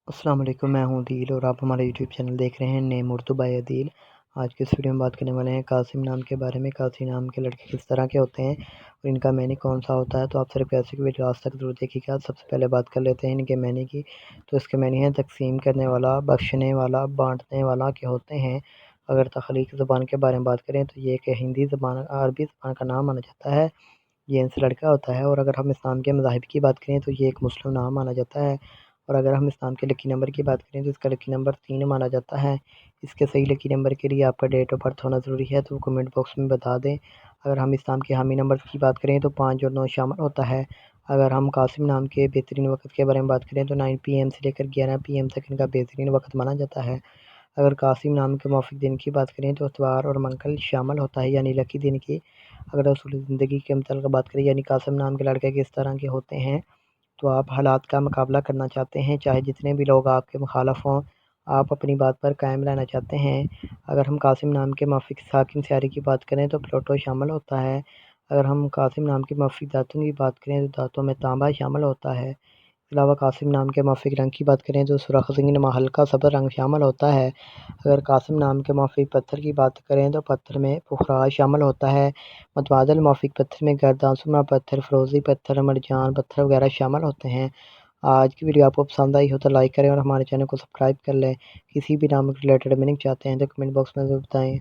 السلام علیکم، میں ہوں عدیل اور آپ ہمارا یوٹیوب چینل دیکھ رہے ہیں نیم اردو بائی عدیل۔ آج کے اس ویڈیو میں بات کرنے والے ہیں قاسم نام کے بارے میں۔ قاسم نام کے لڑکے کس طرح کے ہوتے ہیں اور ان کا معنی کون سا ہوتا ہے، تو آپ صرف ایسے کی ویڈیو آج تک ضرور دیکھیے گا۔ سب سے پہلے بات کر لیتے ہیں ان کے معنی کی، تو اس کے معنی ہیں تقسیم کرنے والا، بخشنے والا، بانٹنے والا کے ہوتے ہیں۔ اگر تخلیقی زبان کے بارے میں بات کریں تو یہ ایک ہندی زبان عربی زبان کا نام مانا جاتا ہے، یہ ان سے لڑکا ہوتا ہے۔ اور اگر ہم اسلام کے مذاہب کی بات کریں تو یہ ایک مسلم نام مانا جاتا ہے۔ اور اگر ہم اسلام کے لکی نمبر کی بات کریں تو اس کا لکی نمبر 3 مانا جاتا ہے۔ اس کے صحیح لکی نمبر کے لیے آپ کا ڈیٹ آف برتھ ہونا ضروری ہے، تو کمنٹ باکس میں بتا دیں۔ اگر ہم اسلام کے حامی نمبر کی بات کریں تو 5 اور 9 شامل ہوتا ہے۔ اگر ہم قاسم نام کے بہترین وقت کے بارے میں بات کریں تو 9 PM سے لے کر 11 PM تک ان کا بہترین وقت مانا جاتا ہے۔ اگر قاسم نام کے موافق دن کی بات کریں تو اتوار اور منگل شامل ہوتا ہے، یعنی لکی دن کی۔ اگر اصول زندگی کے متعلق بات کریں یعنی قاسم نام کے لڑکے کس طرح کے ہوتے ہیں، تو آپ حالات کا مقابلہ کرنا چاہتے ہیں، چاہے جتنے بھی لوگ آپ کے مخالف ہوں، آپ اپنی بات پر قائم رہنا چاہتے ہیں۔ اگر ہم قاسم نام کے موافق ساکن سیاری کی بات کریں تو پلوٹو شامل ہوتا ہے۔ اگر ہم قاسم نام کے موافق دانتوں کی بات کریں تو دانتوں میں تانبا شامل ہوتا ہے۔ اس کے علاوہ قاسم نام کے موافق رنگ کی بات کریں تو سرخ زنگی نما ہلکا سبز رنگ شامل ہوتا ہے۔ اگر قاسم نام کے موافق پتھر کی بات کریں تو پتھر میں پخراج شامل ہوتا ہے۔ متبادل موافق پتھر میں گردان سرما پتھر، فیروزی پتھر، مرجان پتھر وغیرہ شامل ہوتے ہیں۔ آج کی ویڈیو آپ کو پسند آئی ہو تو لائک کریں اور ہمارے چینل کو سبسکرائب کر لیں۔ کسی بھی نام کے ریلیٹڈ میننگ چاہتے ہیں تو کمنٹ باکس میں ضرور بتائیں۔